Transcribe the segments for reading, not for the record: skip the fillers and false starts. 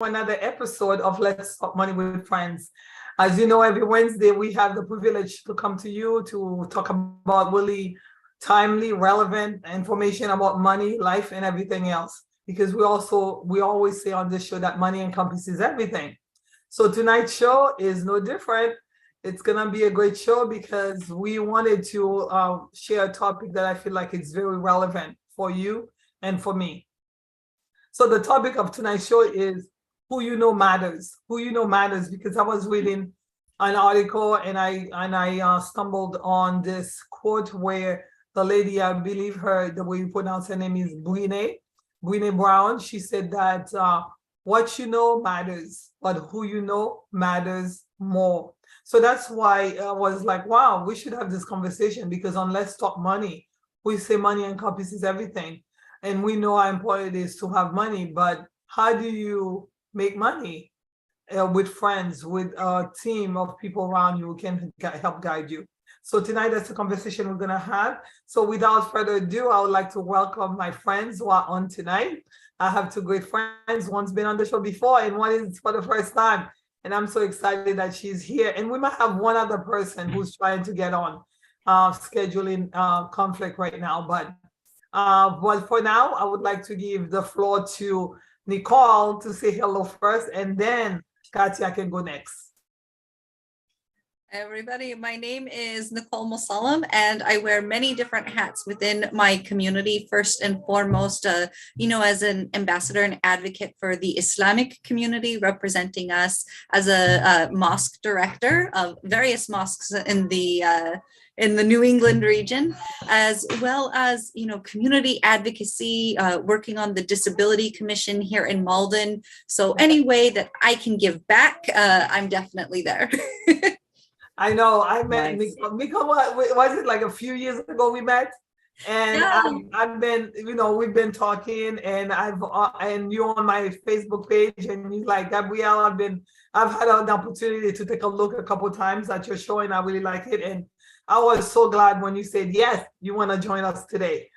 Another episode of Let's Talk Money with Friends. As you know, every Wednesday we have the privilege to come to you to talk about really timely, relevant information about money, life, and everything else. Because we always say on this show that money encompasses everything. So tonight's show is no different. It's gonna be a great show because we wanted to share a topic that I feel like it's very relevant for you and for me. So the topic of tonight's show is who you know matters. Who you know matters, because I was reading an article and I stumbled on this quote where the lady, I believe the way you pronounce her name is Brene Brown. She said that what you know matters, but who you know matters more. So that's why I was like, wow, we should have this conversation, because on Let's Talk Money, we say money encompasses everything. And we know how important it is to have money, but how do you make money with friends, with a team of people around you who can help guide you? So tonight, that's the conversation we're going to have. So without further ado, I would like to welcome my friends who are on tonight. I have two great friends. One's been on the show before and one is for the first time. And I'm so excited that she's here. And we might have one other person who's trying to get on, scheduling conflict right now. But for now, I would like to give the floor to Nicole to say hello first, and then Katia can go next. Hi, everybody. My name is Nicole Musallam, and I wear many different hats within my community. First and foremost, as an ambassador and advocate for the Islamic community, representing us as a mosque director of various mosques in the New England region, as well as, community advocacy, working on the Disability Commission here in Malden. So any way that I can give back, I'm definitely there. I know. I met Miko. Was it like a few years ago we met? And yeah. I've been, we've been talking, and and you're on my Facebook page, and you're like, Gabrielle, I've had an opportunity to take a look a couple of times at your show, and I really like it. And I was so glad when you said, yes, you want to join us today.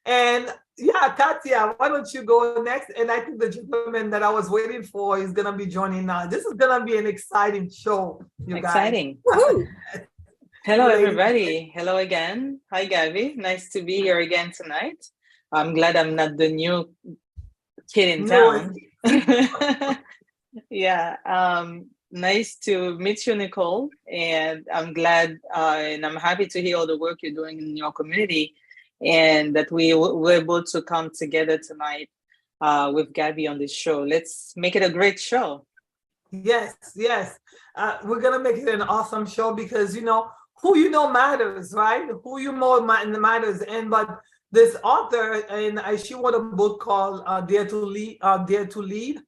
And yeah, Katia, why don't you go next? And I think the gentleman that I was waiting for is going to be joining now. This is going to be an exciting show, you exciting. guys. Hello, everybody. Hello again. Hi, Gabby. Nice to be here again tonight. I'm glad I'm not the new kid in town. Yeah. Nice to meet you, Nicole. And I'm glad and I'm happy to hear all the work you're doing in your community, and that we were able to come together tonight with Gabby on this show. Let's make it a great show. Yes. We're going to make it an awesome show because, who you know matters, right? Who you know matters. But this author, and she wrote a book called Dare to Lead.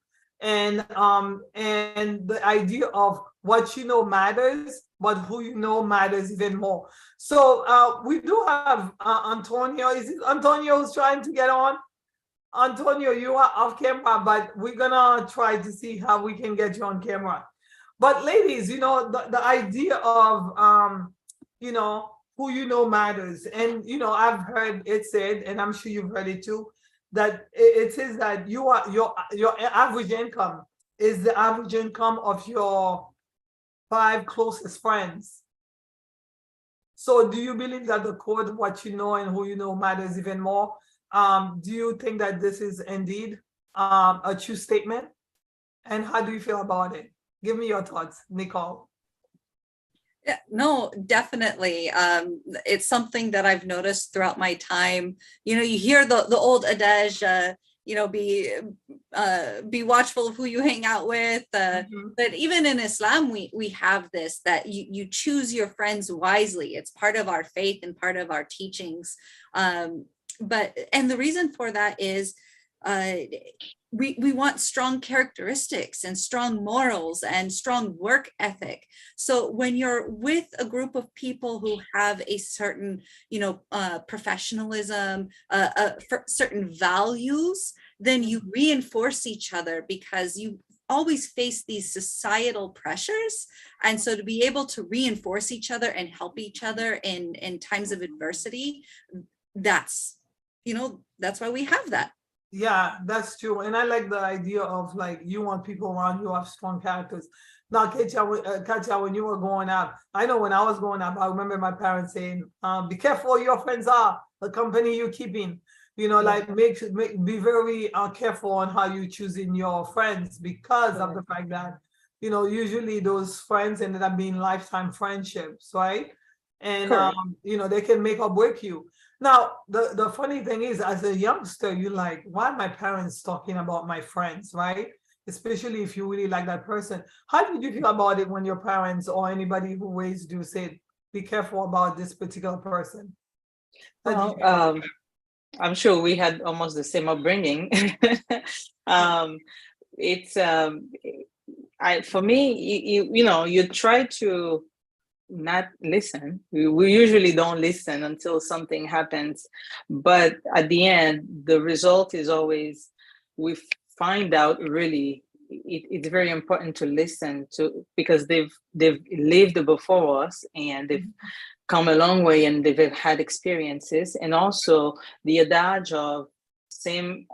And the idea of what you know matters, but who you know matters even more. So we do have Antonio. Is it Antonio who's trying to get on? Antonio, you are off camera, but we're gonna try to see how we can get you on camera. But ladies, the idea of who you know matters. And I've heard it said, and I'm sure you've heard it too, that it says that your average income is the average income of your 5 closest friends. So do you believe that the quote, what you know and who you know matters even more? Do you think that this is indeed a true statement? And how do you feel about it? Give me your thoughts, Nicole. Yeah, no, definitely. It's something that I've noticed throughout my time. You hear the old adage, be watchful of who you hang out with. But even in Islam, we have this, that you choose your friends wisely. It's part of our faith and part of our teachings. And the reason for that is we want strong characteristics and strong morals and strong work ethic. So when you're with a group of people who have a certain, professionalism, certain values, then you reinforce each other, because you always face these societal pressures. And so to be able to reinforce each other and help each other in times of adversity, that's why we have that. Yeah, that's true. And I like the idea of like you want people around you who have strong characters. Now, Katja, when you were growing up, I know when I was growing up, I remember my parents saying, be careful who your friends are, the company you're keeping. Yeah. Like be very careful on how you choosing your friends because of the fact that, usually those friends ended up being lifetime friendships, right? And Correct. they can make or break you. Now, the funny thing is, as a youngster, you're like, why are my parents talking about my friends, right? Especially if you really like that person. How did you feel about it when your parents or anybody who raised you said, be careful about this particular person? How did you Well, feel about I'm sure we had almost the same upbringing. that? um, it's for me, you try to not listen. We usually don't listen until something happens, but at the end, the result is always we find out really. It's very important to listen to because they've lived before us and they've come a long way and they've had experiences, and also the adage of same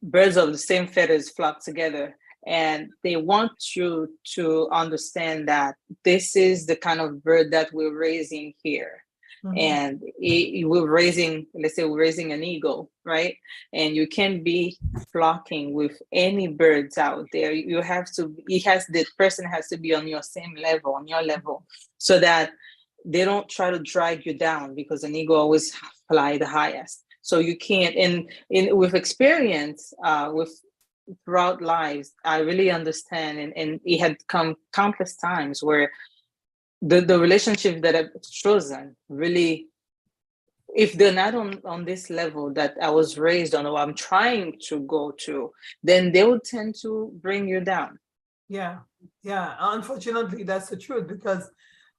birds of the same feathers flock together, and they want you to understand that this is the kind of bird that we're raising here. Mhm. And we're raising, let's say we're raising an eagle, right? And you can't be flocking with any birds out there. You have to, the person has to be on your same level, on your level, so that they don't try to drag you down, because an eagle always fly the highest. So you can't, in with experience, with throughout lives, I really understand, and it had come countless times where the relationship that I've chosen really, if they're not on this level that I was raised on or I'm trying to go to, then they will tend to bring you down. Yeah, yeah. Unfortunately, that's the truth because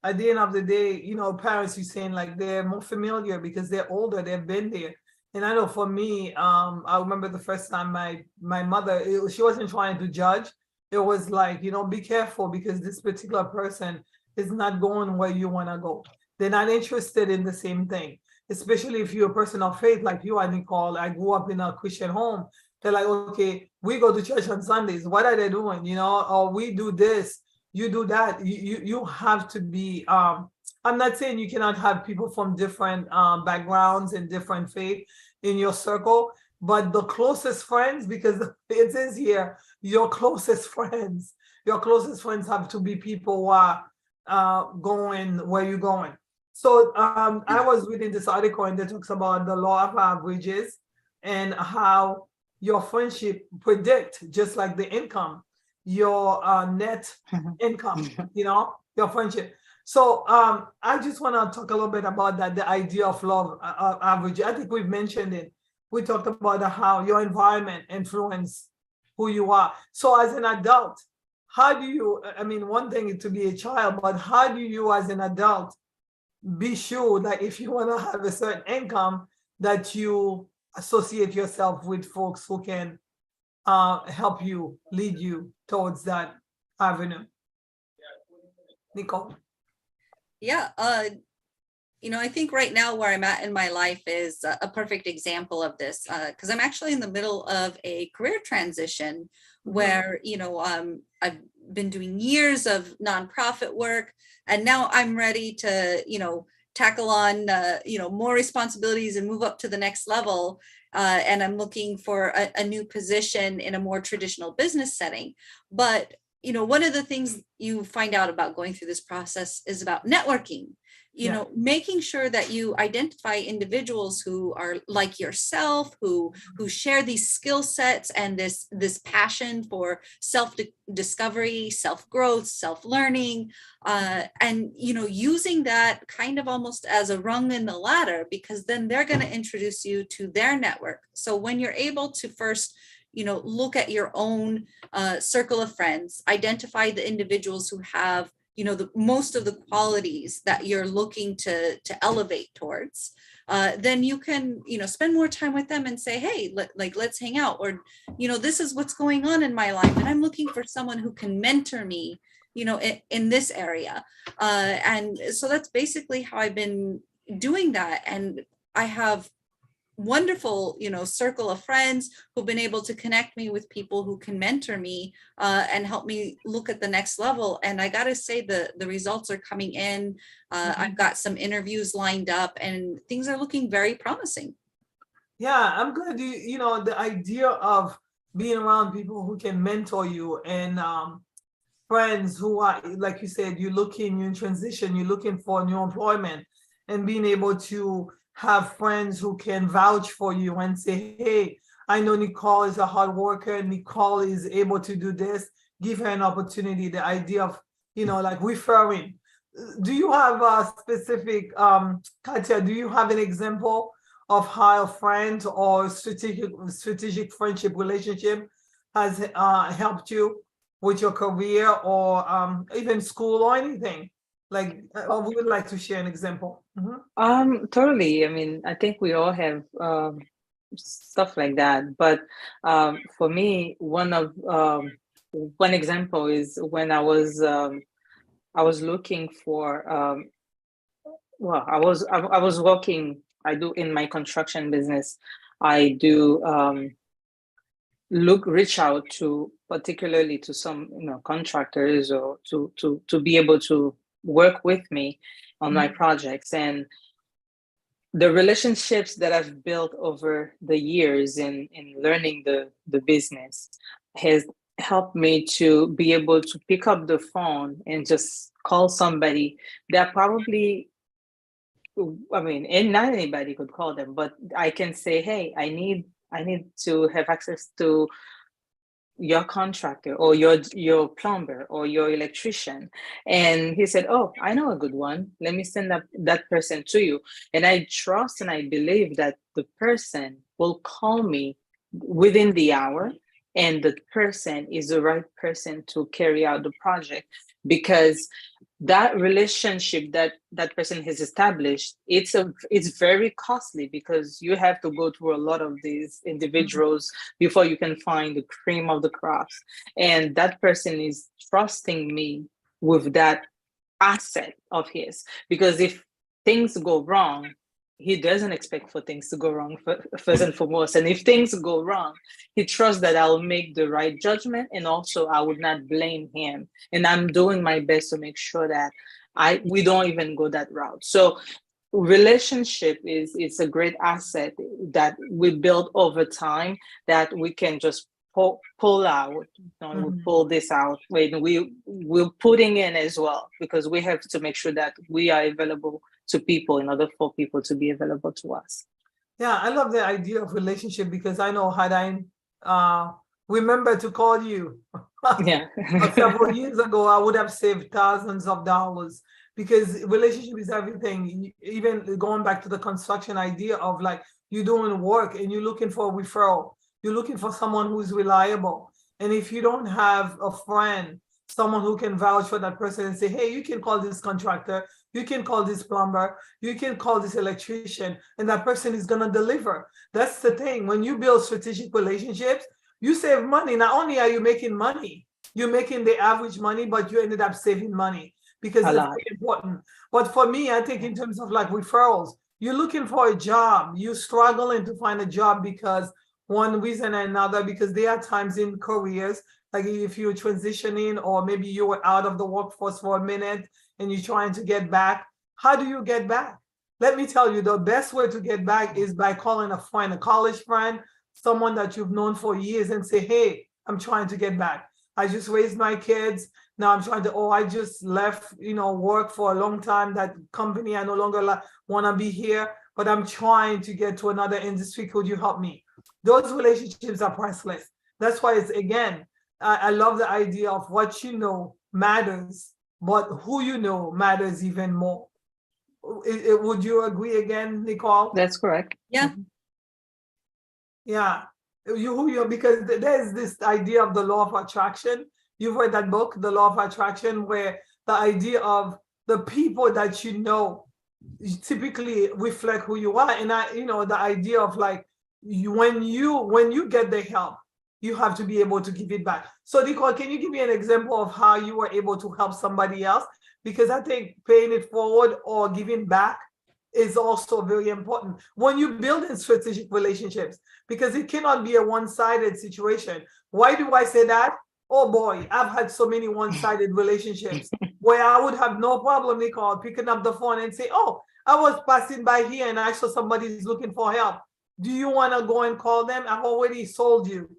at the end of the day, parents, you're saying like they're more familiar because they're older, they've been there. And I know for me, I remember the first time my mother, she wasn't trying to judge. It was like, be careful because this particular person is not going where you want to go. They're not interested in the same thing, especially if you're a person of faith like you, I Nicole. I grew up in a Christian home. They're like, okay, we go to church on Sundays. What are they doing? Or we do this, you do that. You have to be. I'm not saying you cannot have people from different backgrounds and different faith in your circle, but the closest friends, because it says here, your closest friends. Your closest friends have to be people who are going where you're going. So I was reading this article and it talks about the law of averages and how your friendship predict just like the income, your net income, your friendship. So I just want to talk a little bit about that, the idea of love average. I think we've mentioned it. We talked about how your environment influence who you are. So as an adult, how do you, I mean, one thing is to be a child, but how do you as an adult be sure that if you want to have a certain income, that you associate yourself with folks who can help you, lead you towards that avenue? Nicole? Yeah, I think right now where I'm at in my life is a perfect example of this, because I'm actually in the middle of a career transition where, I've been doing years of nonprofit work, and now I'm ready to, tackle on, more responsibilities and move up to the next level. And I'm looking for a new position in a more traditional business setting. But, one of the things you find out about going through this process is about networking. Making sure that you identify individuals who are like yourself, who share these skill sets and this passion for self-discovery, self-growth, self-learning, and using that kind of almost as a rung in the ladder, because then they're going to introduce you to their network. So when you're able to first look at your own circle of friends, identify the individuals who have the most of the qualities that you're looking to elevate towards, then you can spend more time with them and say, hey, let's hang out, or this is what's going on in my life and I'm looking for someone who can mentor me in this area, and so that's basically how I've been doing that. And I have wonderful, circle of friends who've been able to connect me with people who can mentor me and help me look at the next level. And I got to say the results are coming in. I've got some interviews lined up and things are looking very promising. Yeah, I'm glad the idea of being around people who can mentor you and friends who are, like you said, you're in transition, you're looking for new employment, and being able to have friends who can vouch for you and say, hey, I know Nicole is a hard worker, Nicole is able to do this, give her an opportunity. The idea of, like referring. Do you have a specific, Katya, do you have an example of how a friend or strategic friendship relationship has helped you with your career or even school or anything? Like, we would like to share an example. Totally. I mean, I think we all have stuff like that. But for me, one example is when I was looking for well, I was working. I do in my construction business. I do reach out to particularly to some contractors or to be able to work with me on my projects, and the relationships that I've built over the years in learning the business has helped me to be able to pick up the phone and just call somebody that probably, I mean, and not anybody could call them, but I can say, hey, I need to have access to your contractor or your plumber or your electrician. And he said, oh, I know a good one, let me send that person to you. And I trust and I believe that the person will call me within the hour, and the person is the right person to carry out the project, because that relationship that person has established, it's very costly, because you have to go through a lot of these individuals before you can find the cream of the crops. And that person is trusting me with that asset of his, because if things go wrong, he doesn't expect for things to go wrong first and foremost. And if things go wrong, he trusts that I'll make the right judgment, and also I would not blame him. And I'm doing my best to make sure that we don't even go that route. So relationship it's a great asset that we build over time, that we can just pull out, we pull this out when we're putting in as well, because we have to make sure that we are available to people in order for people to be available to us. Yeah, I love the idea of relationship, because I know had I remember to call you Yeah. several years ago, I would have saved thousands of dollars, because relationship is everything. Even going back to the construction idea of, like, you're doing work and you're looking for a referral, you're looking for someone who's reliable. And if you don't have a friend, someone who can vouch for that person and say, hey, you can call this contractor, you can call this plumber, you can call this electrician, and that person is going to deliver. That's the thing. When you build strategic relationships, you save money. Not only are you making money, you're making the average money, but you ended up saving money, because it's very important. But for me, I think in terms of like referrals, you're looking for a job, you're struggling to find a job because one reason or another, because there are times in careers, like if you're transitioning, or maybe you were out of the workforce for a minute and you're trying to get back. How do you get back? Let me tell you, the best way to get back is by calling a friend, a college friend, someone that you've known for years, and say, hey, I'm trying to get back. I just raised my kids. Now I'm trying to, I just left, work for a long time. That company, I no longer want to be here, but I'm trying to get to another industry. Could you help me? Those relationships are priceless. That's why it's, again, I love the idea of what you know matters, but who you know matters even more. Would you agree again, Nicole? That's correct. Yeah. Yeah. Because there's this idea of the law of attraction. You've read that book, The Law of Attraction, where the idea of the people that you know typically reflect who you are. And the idea of, like, when you get the help, you have to be able to give it back. So Nicole, can you give me an example of how you were able to help somebody else? Because I think paying it forward or giving back is also very important when you build in strategic relationships, because it cannot be a one-sided situation. Why do I say that? Oh boy, I've had so many one-sided relationships where I would have no problem, Nicole, picking up the phone and say, oh, I was passing by here and I saw somebody's looking for help. Do you want to go and call them? I've already sold you.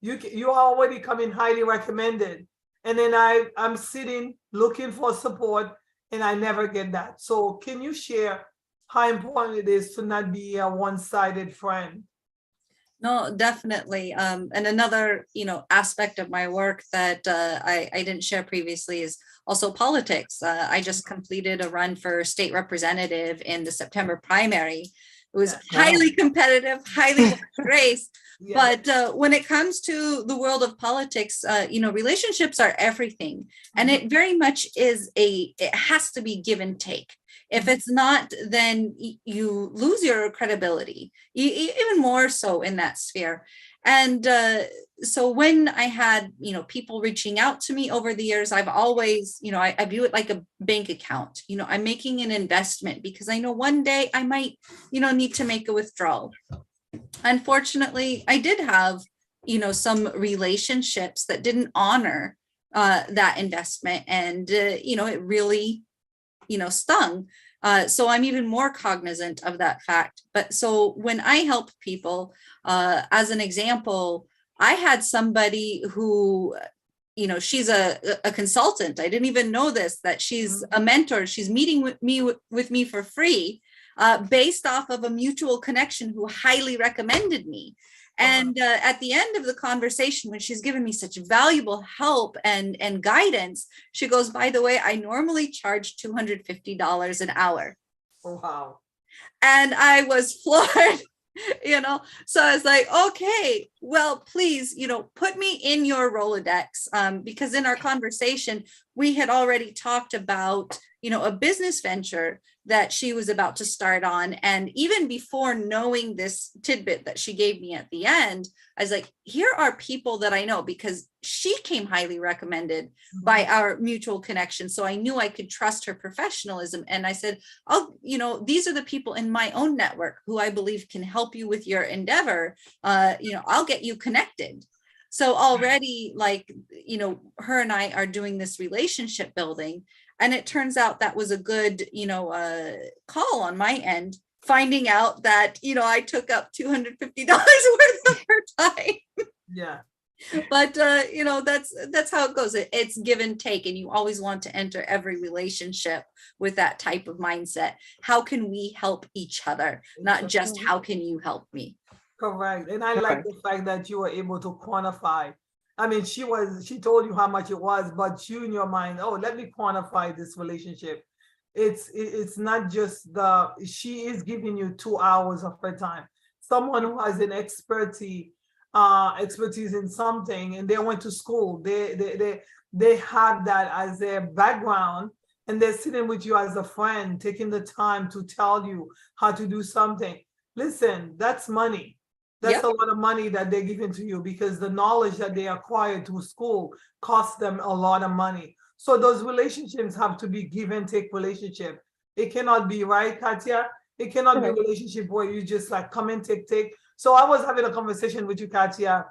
You are already coming highly recommended. And then I'm sitting looking for support and I never get that. So can you share how important it is to not be a one-sided friend? No, definitely. And another, aspect of my work that I didn't share previously is also politics. I just completed a run for state representative in the September primary. It was highly competitive, highly race. Yeah. But when it comes to the world of politics, relationships are everything. And it very much is it has to be give and take. If it's not, then you lose your credibility, even more so in that sphere. And so when I had, people reaching out to me over the years, I've always, I view it like a bank account. I'm making an investment because I know one day I might, need to make a withdrawal. Unfortunately, I did have, some relationships that didn't honor that investment. And, it really, stung. So I'm even more cognizant of that fact. But so when I help people, as an example, I had somebody who, she's a consultant. I didn't even know this, that she's a mentor. She's meeting with me for free, based off of a mutual connection who highly recommended me. And at the end of the conversation, when she's given me such valuable help and guidance, she goes, by the way, I normally charge $250 an hour. Oh, wow. And I was floored, so I was like, okay, well, please, put me in your Rolodex, because in our conversation, we had already talked about, a business venture that she was about to start on. And even before knowing this tidbit that she gave me at the end, I was like, here are people that I know, because she came highly recommended by our mutual connection. So I knew I could trust her professionalism. And I said, these are the people in my own network who I believe can help you with your endeavor. I'll get you connected. So already, her and I are doing this relationship building. And it turns out that was a good, call on my end, finding out that, I took up $250 worth of her time. Yeah. But, that's how it goes. It's give and take. And you always want to enter every relationship with that type of mindset. How can we help each other? Not just how can you help me? Correct. And I like the fact that you were able to quantify. I mean, she told you how much it was, but you in your mind, oh, let me quantify this relationship. It's not just she is giving you 2 hours of her time. Someone who has an expertise in something, and they went to school, they have that as their background, and they're sitting with you as a friend, taking the time to tell you how to do something. Listen, that's money. That's a lot of money that they're giving to you, because the knowledge that they acquired through school costs them a lot of money. So those relationships have to be give and take relationship. It cannot be, right, Katya? It cannot be a relationship where you just like come and take. So I was having a conversation with you, Katya.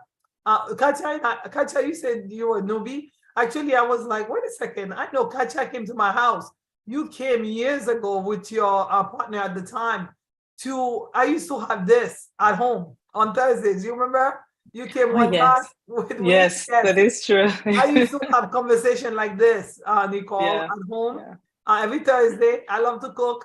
Katya, you said you were a newbie. Actually, I was like, wait a second. I know Katya came to my house. You came years ago with your partner at the time. I used to have this at home on Thursdays. You remember? You came one time with yes, that is true. I used to have conversation like this, Nicole, at home. Every Thursday. I love to cook.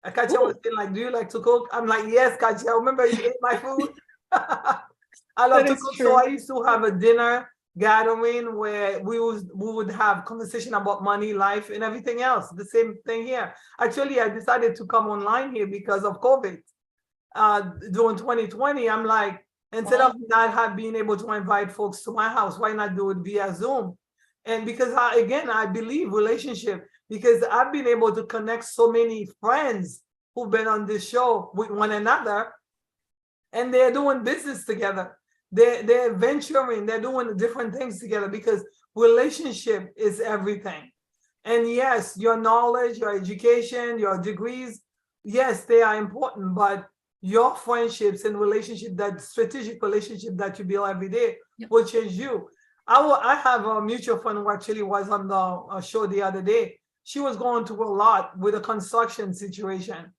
Katya was saying, like, do you like to cook? I'm like, yes, Katya. Remember you ate my food? I love to cook. True. So I used to have a dinner gathering where we would have conversation about money, life, and everything else. The same thing here. Actually, I decided to come online here because of COVID. During 2020, I'm like, instead of not being able to invite folks to my house, why not do it via Zoom? And because I believe relationship, because I've been able to connect so many friends who've been on this show with one another, and they're doing business together. They're venturing, they're doing different things together, because relationship is everything. And yes, your knowledge, your education, your degrees, yes, they are important, but your friendships and relationship, that strategic relationship that you build every day will change you. I have a mutual friend who actually was on the show the other day. She was going through a lot with a construction situation,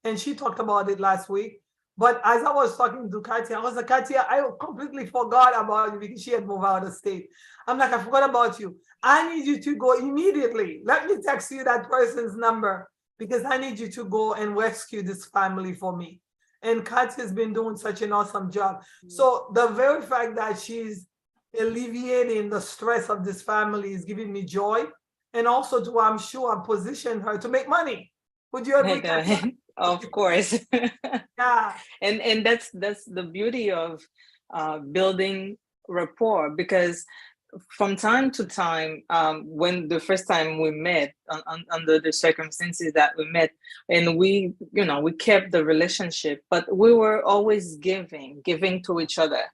and she talked about it last week. But as I was talking to Katia, I was like, Katia, I completely forgot about you because she had moved out of state. I'm like, I forgot about you. I need you to go immediately. Let me text you that person's number because I need you to go and rescue this family for me. And Katya's been doing such an awesome job. So the very fact that she's alleviating the stress of this family is giving me joy. And also to, I'm sure, position her to make money. Would you agree, Katya? Of course. Yeah. And that's the beauty of building rapport, because from time to time, when the first time we met, under the circumstances that we met, and we kept the relationship, but we were always giving to each other.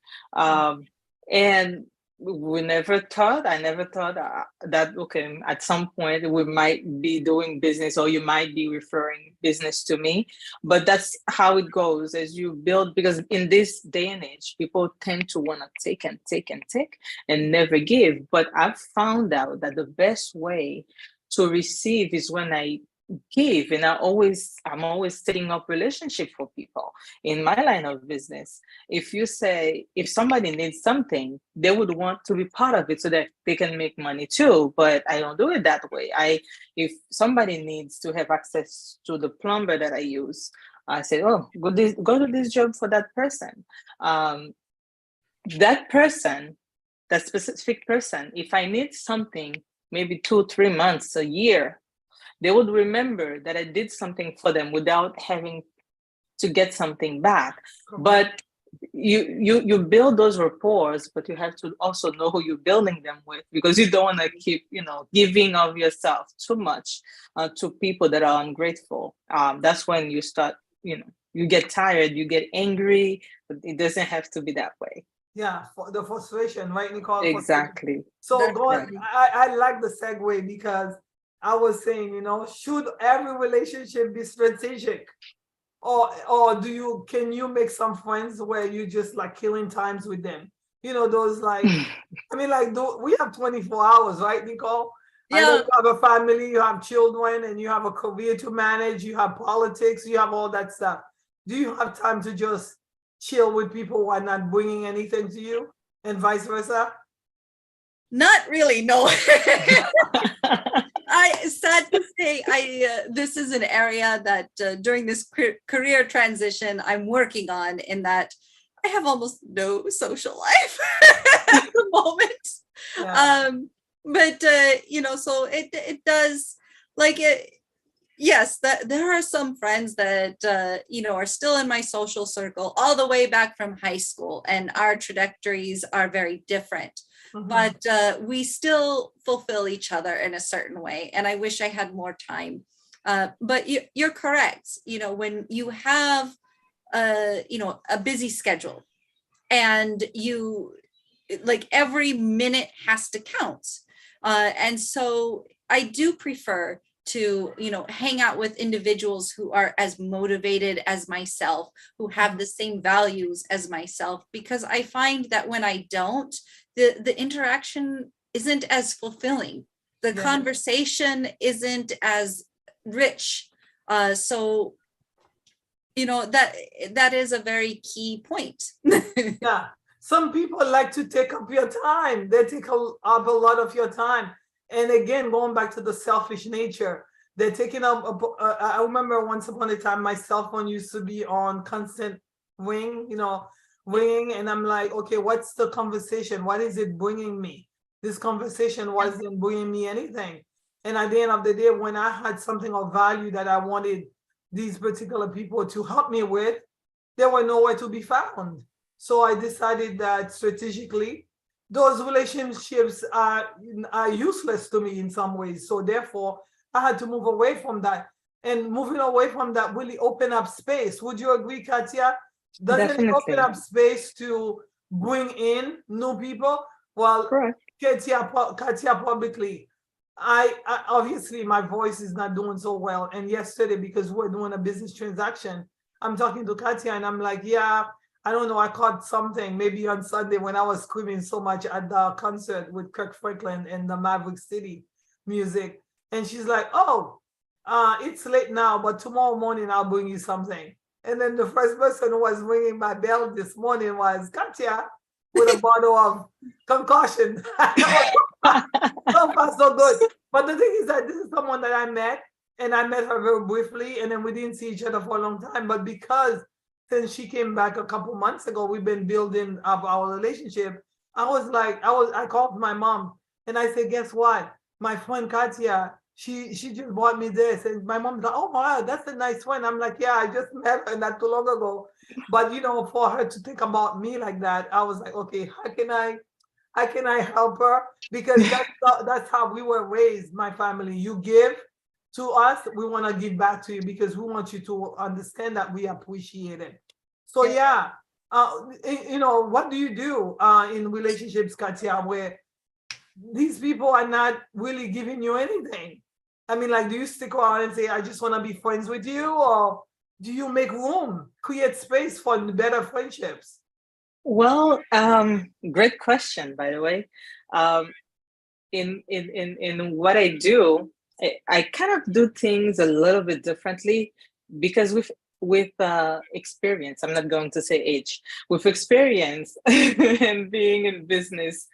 And I never thought that, okay, at some point we might be doing business, or you might be referring business to me. But that's how it goes as you build, because in this day and age, people tend to want to take and take and take and never give. But I've found out that the best way to receive is when I give. And I'm always setting up relationship for people in my line of business. If somebody needs something, they would want to be part of it so that they can make money too. But I don't do it that way. If somebody needs to have access to the plumber that I use, I say, oh, go to this job for that person. That person, that specific person, if I need something, maybe 2-3 months, a year, they would remember that I did something for them without having to get something back. But you build those rapports, but you have to also know who you're building them with, because you don't want to keep giving of yourself too much to people that are ungrateful. That's when you start, you get tired, you get angry, but it doesn't have to be that way. Yeah, for the frustration, right, Nicole? Exactly. So I like the segue, because I was saying, should every relationship be strategic? Or can you make some friends where you just like killing times with them? Those like, we have 24 hours, right, Nicole? Yeah. I know you have a family, you have children, and you have a career to manage, you have politics, you have all that stuff. Do you have time to just chill with people who are not bringing anything to you, and vice versa? Not really, no. Sad to say, this is an area that during this career transition I'm working on, in that I have almost no social life at the moment. Yeah. But so it does, like it. Yes, that there are some friends that are still in my social circle all the way back from high school, and our trajectories are very different. Mm-hmm. But we still fulfill each other in a certain way, and I wish I had more time. But you're correct. When you have a busy schedule, and you like every minute has to count, and so I do prefer to hang out with individuals who are as motivated as myself, who have the same values as myself, because I find that when I don't, the interaction isn't as fulfilling, the conversation isn't as rich. So that is a very key point. Yeah, some people like to take up your time. They take up a lot of your time. And again, going back to the selfish nature, they're taking up. I remember once upon a time, my cell phone used to be on constant ring, ringing, and I'm like, okay, what's the conversation? What is it bringing me? This conversation wasn't bringing me anything. And at the end of the day, when I had something of value that I wanted these particular people to help me with, they were nowhere to be found. So I decided that strategically, those relationships are useless to me in some ways. So therefore, I had to move away from that. And moving away from that really open up space. Would you agree, Katia? Doesn't it open up space to bring in new people? Well, Katia publicly I obviously my voice is not doing so well. And yesterday, because we're doing a business transaction, I'm talking to Katya and I'm like, yeah, I don't know, I caught something maybe on Sunday when I was screaming so much at the concert with Kirk Franklin and the Maverick City music. And she's like, oh, it's late now, but tomorrow morning I'll bring you something. And then the first person who was ringing my bell this morning was Katya with a bottle of concussion. So far, so good. But the thing is that this is someone that I met, and I met her very briefly, and then we didn't see each other for a long time. But because since she came back a couple months ago, we've been building up our relationship. I called my mom and I said, guess what? My friend Katya, she just bought me this. And my mom's like, oh wow, that's a nice one. I'm like, yeah, I just met her not too long ago. But for her to think about me like that, I was like, okay, how can I help her? Because that's how we were raised, my family. You give to us, we want to give back to you because we want you to understand that we appreciate it. So yeah, what do you do in relationships, Katya, where these people are not really giving you anything? I mean, like, do you stick around and say, I just want to be friends with you? Or do you make room, create space for better friendships? Well, great question, by the way. In what I do, I kind of do things a little bit differently because with experience, I'm not going to say age, with experience and being in business,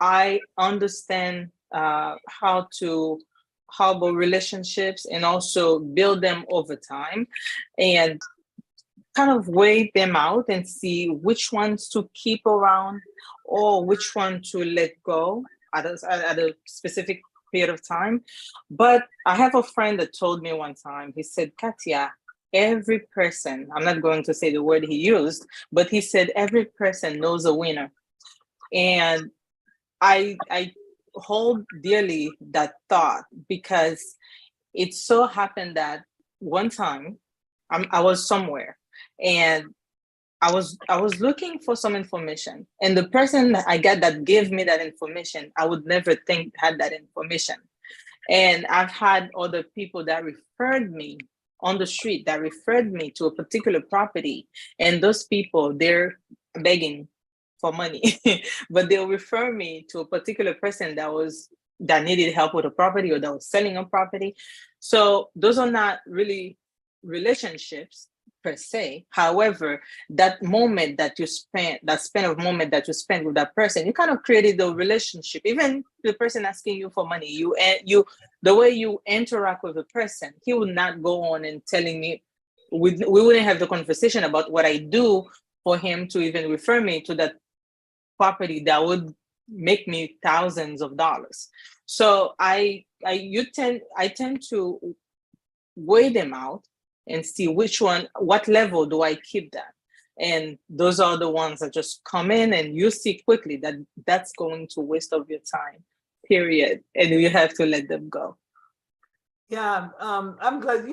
I understand how about relationships and also build them over time and kind of weigh them out and see which ones to keep around or which one to let go at a specific period of time. But I have a friend that told me one time, he said, Katya, every person, I'm not going to say the word he used, but he said, every person knows a winner. And I hold dearly that thought because it so happened that one time I was somewhere and I was looking for some information, and the person that I got that gave me that information, I would never think had that information. And I've had other people that referred me on the street that referred me to a particular property, and those people, they're begging for money, but they'll refer me to a particular person that needed help with a property or that was selling a property. So those are not really relationships per se. However, that moment that you spent, that span of moment that you spent with that person, you kind of created the relationship. Even the person asking you for money, the way you interact with the person, he would not go on and telling me, we wouldn't have the conversation about what I do for him to even refer me to that property that would make me thousands of dollars. So I tend to weigh them out and see which one, what level do I keep that? And those are the ones that just come in and you see quickly that that's going to waste of your time, period. And you have to let them go. Yeah, I'm glad,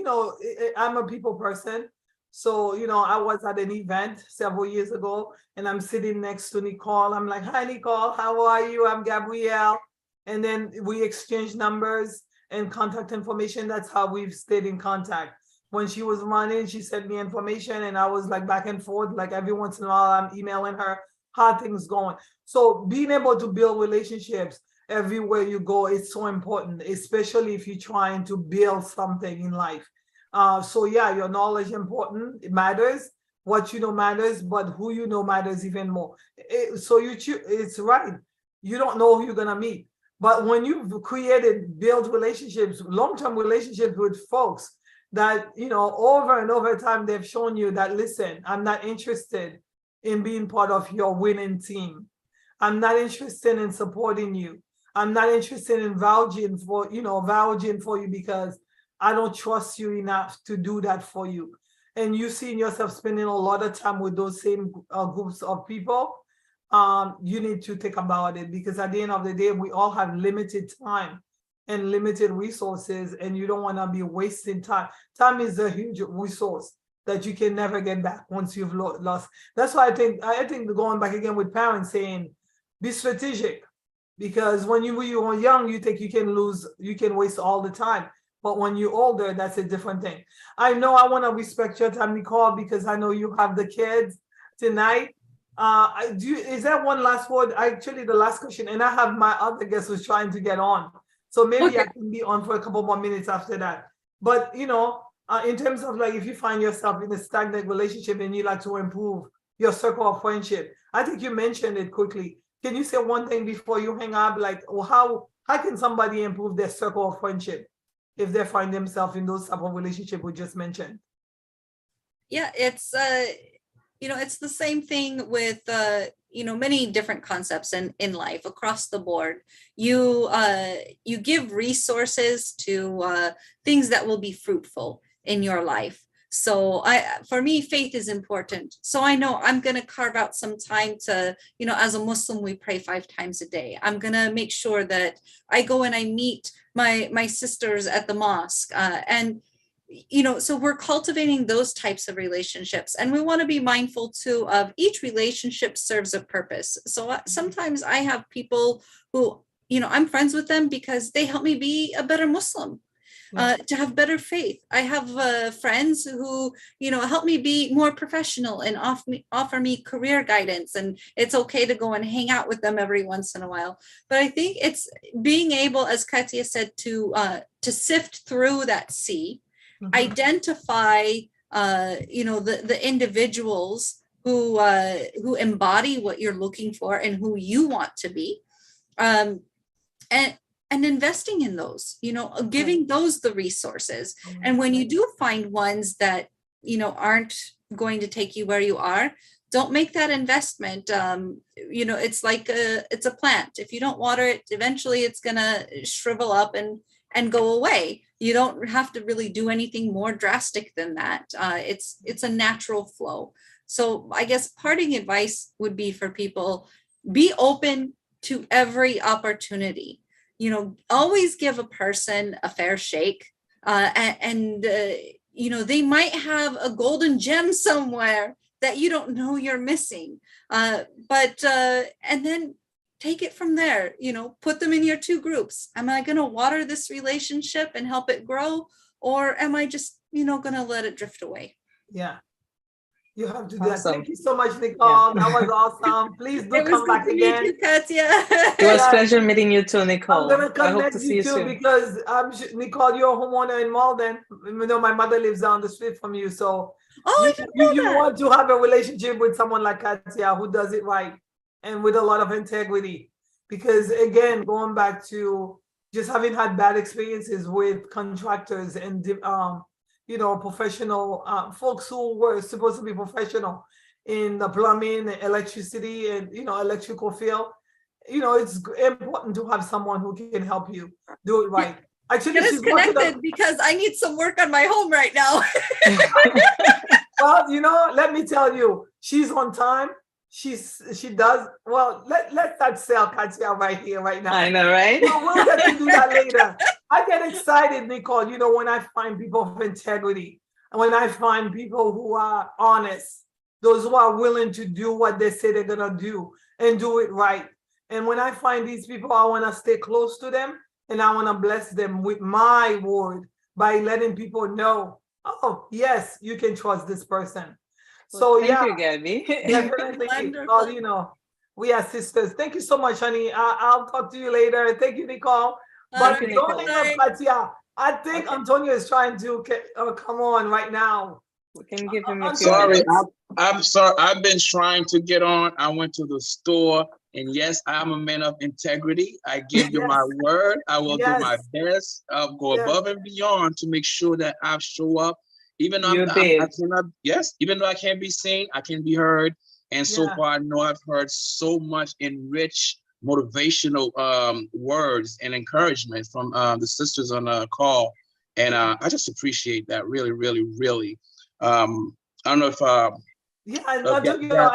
I'm a people person. So, I was at an event several years ago and I'm sitting next to Nicole. I'm like, hi, Nicole, how are you? I'm Gabrielle. And then we exchanged numbers and contact information. That's how we've stayed in contact. When she was running, she sent me information and I was like back and forth, like every once in a while I'm emailing her how things going. So being able to build relationships everywhere you go is so important, especially if you're trying to build something in life. So yeah, your knowledge important, it matters. What you know matters, but who you know matters even more. So it's right. You don't know who you're gonna meet. But when you've build relationships, long-term relationships with folks that, over and over time, they've shown you that, listen, I'm not interested in being part of your winning team. I'm not interested in supporting you. I'm not interested in vouching for you because I don't trust you enough to do that for you. And you see yourself spending a lot of time with those same groups of people, you need to think about it because at the end of the day, we all have limited time and limited resources, and you don't want to be wasting time. Time is a huge resource that you can never get back once you've lost. That's why I think going back again with parents saying, be strategic. Because when you are young, you think you can waste all the time. But when you're older, that's a different thing. I know I want to respect your time, Nicole, because I know you have the kids tonight. Is that one last word? Actually, the last question, and I have my other guest who's trying to get on. So maybe I Okay. can be on for a couple more minutes after that. But in terms of like if you find yourself in a stagnant relationship and you like to improve your circle of friendship, I think you mentioned it quickly. Can you say one thing before you hang up? Like, how can somebody improve their circle of friendship if they find themselves in those type of relationship we just mentioned? Yeah, it's it's the same thing with many different concepts in life across the board. You give resources to things that will be fruitful in your life. So for me, faith is important. So I know I'm going to carve out some time to, as a Muslim, we pray 5 times a day. I'm going to make sure that I go and I meet my sisters at the mosque, and so we're cultivating those types of relationships, and we want to be mindful too of each relationship serves a purpose. So sometimes I have people who, I'm friends with them because they help me be a better Muslim, to have better faith. I have friends who, help me be more professional and offer me career guidance. And it's okay to go and hang out with them every once in a while. But I think it's being able, as Katia said, to sift through that sea, identify the individuals who embody what you're looking for and who you want to be, and investing in those, giving those the resources. And when you do find ones that aren't going to take you where you are, don't make that investment. It's like it's a plant. If you don't water it, eventually it's gonna shrivel up and go away. You don't have to really do anything more drastic than that. It's a natural flow. So I guess parting advice would be for people: be open to every opportunity. Always give a person a fair shake, and they might have a golden gem somewhere that you don't know you're missing. But and then take it from there. Put them in your 2 groups. Am I going to water this relationship and help it grow, or am I just going to let it drift away? Yeah, you have to do that. Awesome. Thank you so much, Nicole. That was awesome. Please do come back again. It was good to meet you, Katia. It was a pleasure meeting you too, Nicole. I'm gonna I hope to connect see you you too soon. because Nicole, you're a homeowner in Malden. My mother lives down the street from you, so I didn't know you that. want to have a relationship with someone like Katia who does it right and with a lot of integrity. Because again, going back to just having had bad experiences with contractors and professional folks who were supposed to be professional in the plumbing, electricity, and electrical field. It's important to have someone who can help you do it right. Actually, Get us she's working connected because I need some work on my home right now. Well, let me tell you, she's on time. She does well. Let's not sell Katia right here, right now. I know, right? We'll get to do that later. I get excited, Nicole, when I find people of integrity, and when I find people who are honest, those who are willing to do what they say they're gonna do and do it right. And when I find these people, I want to stay close to them, and I want to bless them with my word by letting people know, oh, yes, you can trust this person. So Thank you, Gabby. definitely. Wonderful. We are sisters. Thank you so much, honey. I'll talk to you later. Thank you, Nicole. But Thank you, don't Nicole. hang up, Katia. I think Antonio is trying to come on right now. We can give him a few Sorry, minutes. I'm sorry. I've been trying to get on. I went to the store, and yes, I'm a man of integrity. I give you my word. I will do my best. I'll go above and beyond to make sure that I show up. Even though I cannot, even though I can't be seen, I can be heard. And so far, I know I've heard so much enriched, motivational words and encouragement from the sisters on the call. And I just appreciate that really, really, really. I don't know if I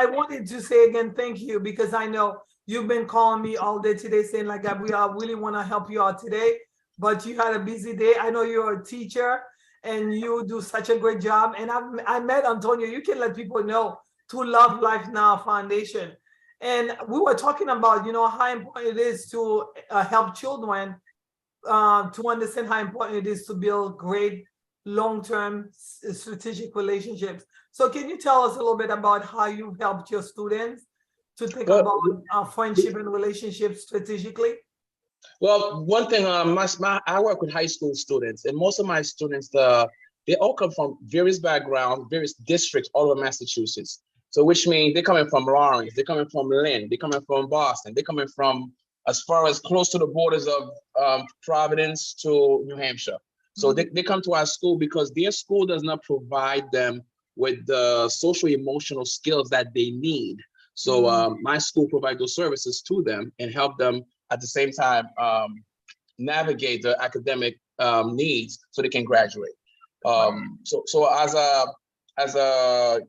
wanted to say again thank you, because I know you've been calling me all day today saying like that we really want to help you out today, but you had a busy day. I know you're a teacher and you do such a great job, and I met Antonio. You can let people know to Love Life Now Foundation, And we were talking about, how important it is to help children to understand how important it is to build great long-term strategic relationships. So can you tell us a little bit about how you've helped your students to think about friendship and relationships strategically? Well, one thing, I work with high school students, and most of my students, they all come from various backgrounds, various districts all over Massachusetts. So which means they're coming from Lawrence, they're coming from Lynn, they're coming from Boston, they're coming from as far as close to the borders of Providence to New Hampshire. So they come to our school because their school does not provide them with the social emotional skills that they need. So my school provides those services to them and help them at the same time navigate the academic needs so they can graduate. So as a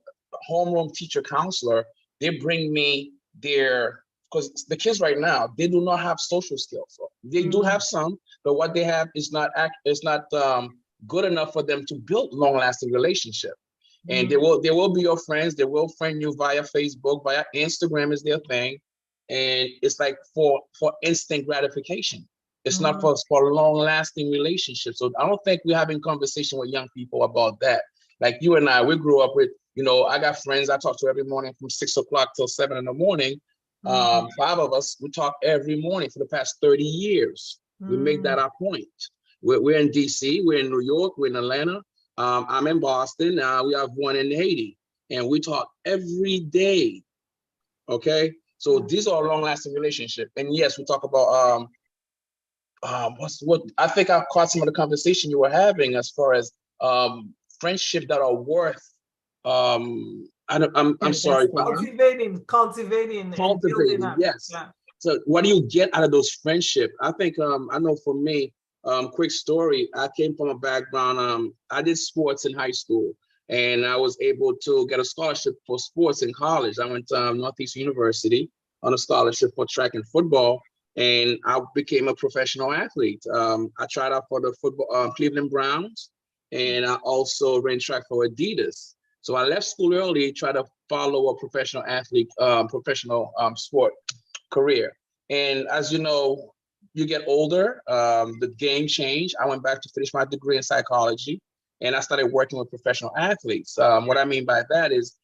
homeroom teacher counselor, they bring me because the kids right now, they do not have social skills. So they do have some, but what they have is not good enough for them to build long-lasting relationship. And they will be your friends. They will friend you via Facebook, via Instagram is their thing. And it's like for instant gratification. It's not for long-lasting relationships. So I don't think we're having conversation with young people about that. Like you and I, we grew up with, I got friends I talk to every morning from 6 o'clock till 7 in the morning. 5 of us, we talk every morning for the past 30 years. We make that our point. We're in DC, we're in New York, we're in Atlanta. I'm in Boston. We have one in Haiti, and we talk every day. Okay, so these are long-lasting relationships. And yes, we talk about what I think I caught some of the conversation you were having as far as friendship that are worth. I'm sorry. Cultivating, and building up. Yes. Yeah. So what do you get out of those friendships? I think I know for me. Quick story. I came from a background. I did sports in high school, and I was able to get a scholarship for sports in college. I went to Northeastern University on a scholarship for track and football, and I became a professional athlete. I tried out for the football Cleveland Browns, and I also ran track for Adidas. So I left school early, tried to follow a professional athlete, sport career. And as you know, you get older, the game changed. I went back to finish my degree in psychology, and I started working with professional athletes. What I mean by that is,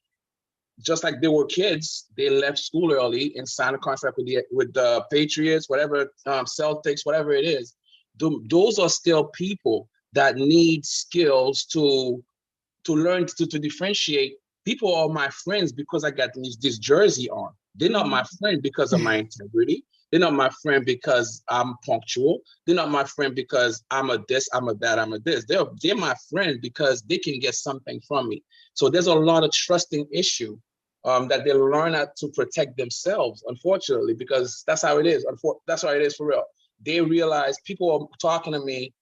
just like they were kids, they left school early and signed a contract with the Patriots, whatever, Celtics, whatever it is. Those are still people that need skills to learn to differentiate. People are my friends because I got this jersey on. They're not my friend because of my integrity. They're not my friend because I'm punctual. They're not my friend because I'm a this, I'm a that, I'm a this. They're my friend because they can get something from me. So there's a lot of trusting issue that they learn how to protect themselves, unfortunately, because that's how it is. That's how it is for real. They realize people are talking to me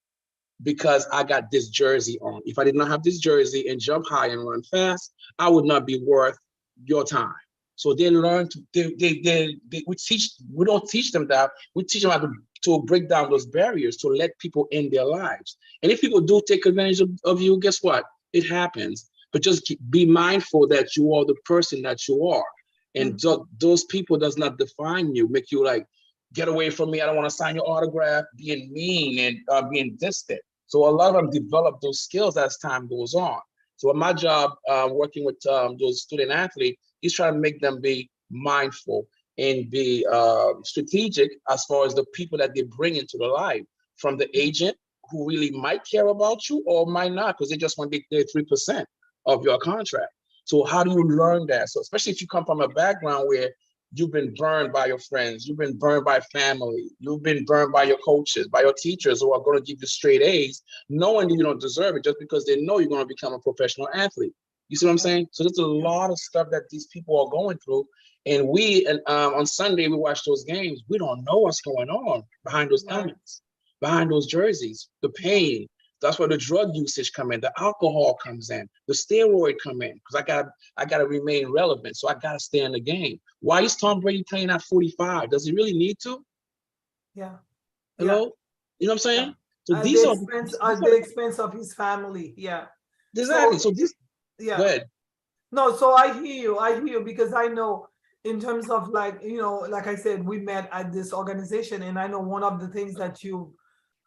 because I got this jersey on. If I did not have this jersey and jump high and run fast, I would not be worth your time. So they learn to, we don't teach them that. We teach them how to break down those barriers, to let people in their lives. And if people do take advantage of you, guess what? It happens. But just be mindful that you are the person that you are. And those people does not define you, make you like, get away from me, I don't want to sign your autograph, being mean and being distant. So a lot of them develop those skills as time goes on. So my job working with those student athletes is trying to make them be mindful and be strategic as far as the people that they bring into their life, from the agent who really might care about you or might not, because they just want to get their 3% of your contract. So how do you learn that? So especially if you come from a background where you've been burned by your friends, you've been burned by family, you've been burned by your coaches, by your teachers who are going to give you straight A's, knowing that you don't deserve it just because they know you're going to become a professional athlete. You see what I'm saying? So there's a lot of stuff that these people are going through. And on Sunday, we watch those games. We don't know what's going on behind those helmets, behind those jerseys, the pain. That's where the drug usage come in, the alcohol comes in, the steroid come in, because I gotta remain relevant. So I gotta stay in the game. Why is Tom Brady playing at 45? Does he really need to? Yeah. Hello? You know what I'm saying? So these are at the expense of his family. Yeah. Exactly. So this, yeah. Go ahead. No, so I hear you because I know in terms of like, you know, like I said, we met at this organization, and I know one of the things that you're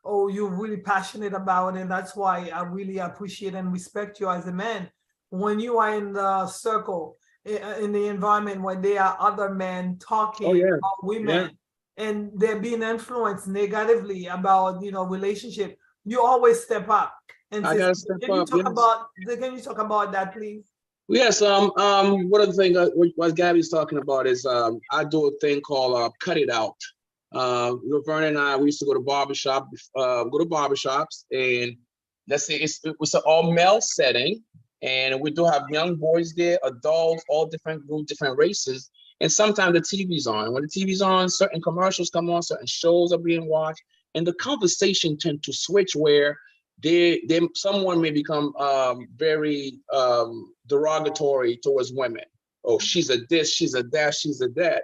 really passionate about, and that's why I really appreciate and respect you as a man. When you are in the circle, in the environment where there are other men talking about women, and they're being influenced negatively about, you know, relationship, you always step up and I say, gotta step can you up. talk Yes. about that, please? Yes. One of the things what Gabby's talking about is I do a thing called cut it out. Laverne and I, we used to go to barbershops, and let's say it was an all male setting, and we do have young boys there, adults, all different groups, different races, and sometimes the TV's on. When the TV's on, certain commercials come on, certain shows are being watched, and the conversation tend to switch where someone may become very derogatory towards women. Oh, she's a this, she's a that, she's a that.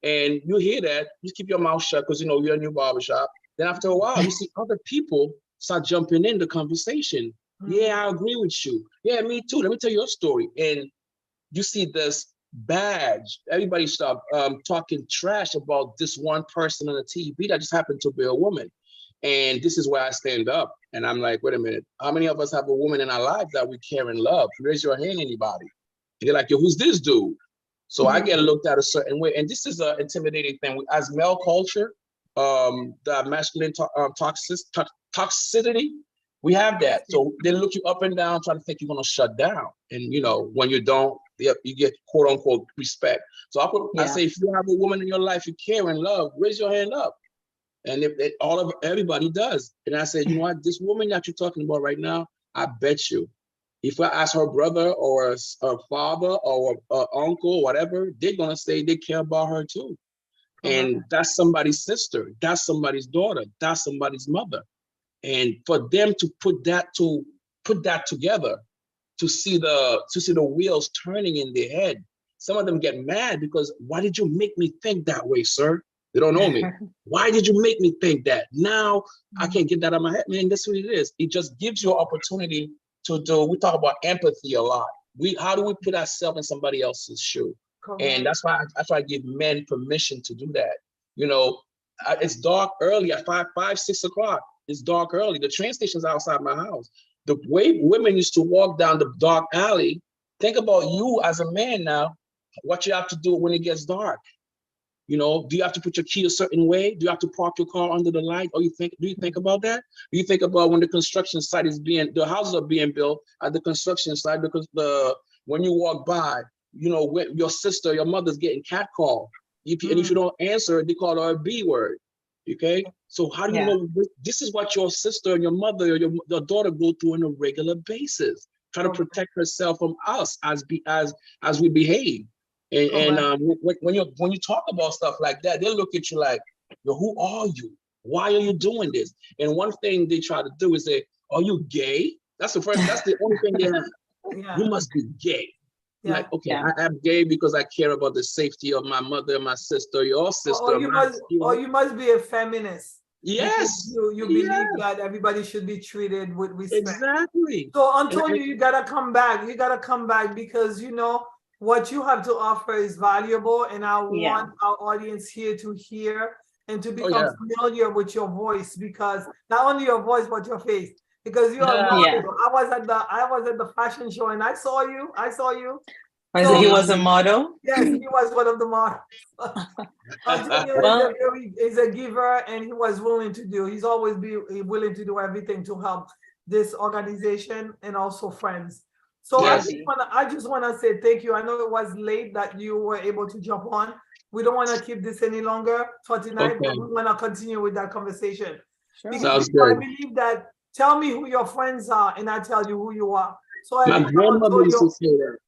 And you hear that, you keep your mouth shut because you know you're in your barbershop. Then after a while, you see other people start jumping in the conversation. Yeah, I agree with you. Yeah, me too. Let me tell you a story. And you see this badge. Everybody start talking trash about this one person on the TV that just happened to be a woman. And this is where I stand up. And I'm like, wait a minute. How many of us have a woman in our lives that we care and love? Raise your hand, anybody. And they're like, yo, who's this dude? So I get looked at a certain way. And this is an intimidating thing. As male culture, the masculine toxicity, we have that. So they look you up and down, trying to think you're going to shut down. And, you know, when you don't, you get quote unquote respect. So I say, if you have a woman in your life you care and love, raise your hand up. And if everybody does. And I said, you know what, this woman that you're talking about right now, I bet you, if I ask her brother or a father or an uncle or whatever, they're going to say they care about her too. And that's somebody's sister. That's somebody's daughter. That's somebody's mother. And for them to put that together, to see the wheels turning in their head, some of them get mad because why did you make me think that way, sir? They don't know me. Why did you make me think that? Now I can't get that out of my head, man. That's what it is. It just gives you an opportunity to do. We talk about empathy a lot. How do we put ourselves in somebody else's shoe? And that's why I give men permission to do that. You know, it's dark early at 5, 6 o'clock. It's dark early. The train station's outside my house. The way women used to walk down the dark alley. Think about you as a man now. What you have to do when it gets dark. You know, do you have to put your key a certain way? Do you have to park your car under the light? Do you think about that? Do you think about when the construction site the houses are being built at the construction site, because when you walk by, you know, when your sister, your mother's getting catcalled. And if you don't answer, they call her a B word. Okay. So how do you know this is what your sister and your mother or your daughter go through on a regular basis, trying to protect herself from us as we behave. And when you talk about stuff like that, they look at you like, yo, who are you? Why are you doing this? And one thing they try to do is say, are you gay? That's the only thing they have. You must be gay. Like, okay, I'm gay because I care about the safety of my mother and my sister, your sister. Or you must be a feminist. Yes. You believe that everybody should be treated with respect. Exactly. So Antonio, you gotta come back. You gotta come back because you know what you have to offer is valuable, and I want our audience here to hear and to become familiar with your voice, because not only your voice but your face. Because you are model. I was at the fashion show and I saw you. He was a model? Yes, he was one of the models. Antonio is a giver, and he was willing to do. He's always willing to do everything to help this organization and also friends. So I just want to say thank you. I know it was late that you were able to jump on. We don't want to keep this any longer for tonight, but we want to continue with that conversation. Sure. Sounds good. I believe that. Tell me who your friends are, and I tell you who you are. So my grandmother used to say that.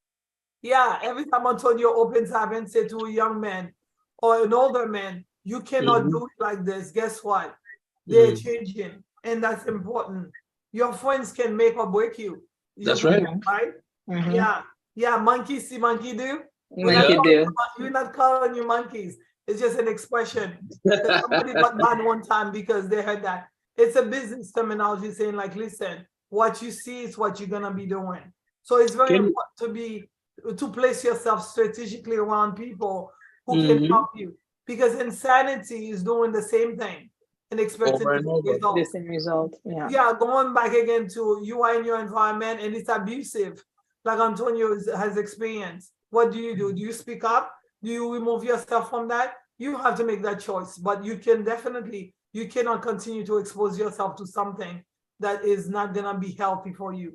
Yeah, every time Antonio opens up and say to a young man or an older man, you cannot do it like this. Guess what? They're changing, and that's important. Your friends can make or break you. That's right. Right? Yeah. Monkey see, monkey do. Monkey do. We're not calling you monkeys. It's just an expression. Somebody got mad one time because they heard that. It's a business terminology saying like, listen, what you see is what you're gonna be doing. So it's very important to place yourself strategically around people who can help you, because insanity is doing the same thing and expecting Over and over. The results. same result. Yeah. Yeah, going back again to you are in your environment and it's abusive, like Antonio has experienced. What do? Do you speak up? Do you remove yourself from that? You have to make that choice, but you can definitely, you cannot continue to expose yourself to something that is not gonna be healthy for you.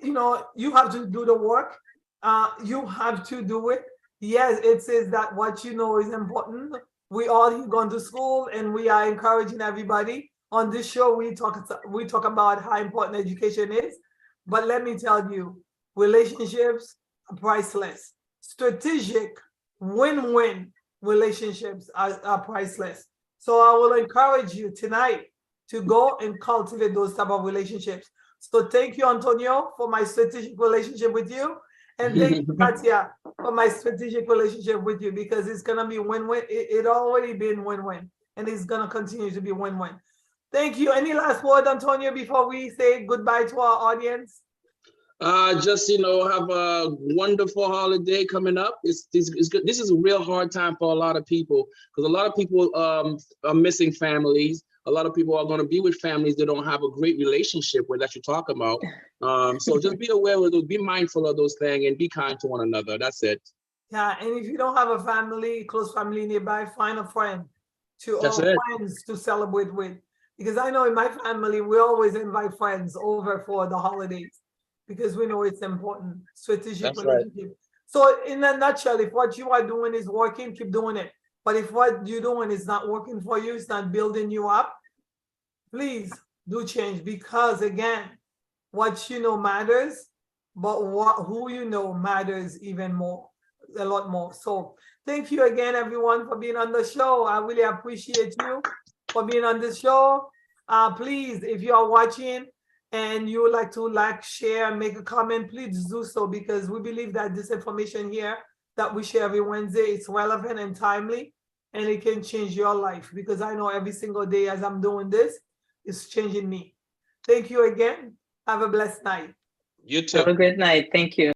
You know, you have to do the work. You have to do it. Yes, it says that what you know is important. We all gone to school and we are encouraging everybody. On this show, we talk about how important education is. But let me tell you, relationships are priceless. Strategic win-win relationships are priceless. So I will encourage you tonight to go and cultivate those type of relationships. So thank you, Antonio, for my strategic relationship with you. And thank you, Katia, for my strategic relationship with you, because it's going to be win-win. It already been win-win, and it's going to continue to be win-win. Thank you. Any last word, Antonio, before we say goodbye to our audience? Just, you know, have a wonderful holiday coming up. It's good. This is a real hard time for a lot of people, because a lot of people are missing families. A lot of people are going to be with families they don't have a great relationship with, that you talk about. So just be aware of those, be mindful of those things, and be kind to one another. That's it. Yeah, and if you don't have a family, close family nearby, find a friend friends to celebrate with. Because I know in my family, we always invite friends over for the holidays, because we know it's important. Strategic relationship. Right. So in a nutshell, if what you are doing is working, keep doing it. But if what you're doing is not working for you, it's not building you up, please do change, because again, what you know matters, but who you know matters even more, a lot more. So thank you again, everyone, for being on the show. I really appreciate you for being on the show. Please, if you are watching and you would like to share, make a comment, please do so, because we believe that this information here that we share every Wednesday is relevant and timely, and it can change your life, because I know every single day as I'm doing this, it's changing me. Thank you again. Have a blessed night. You too. Have a great night. Thank you.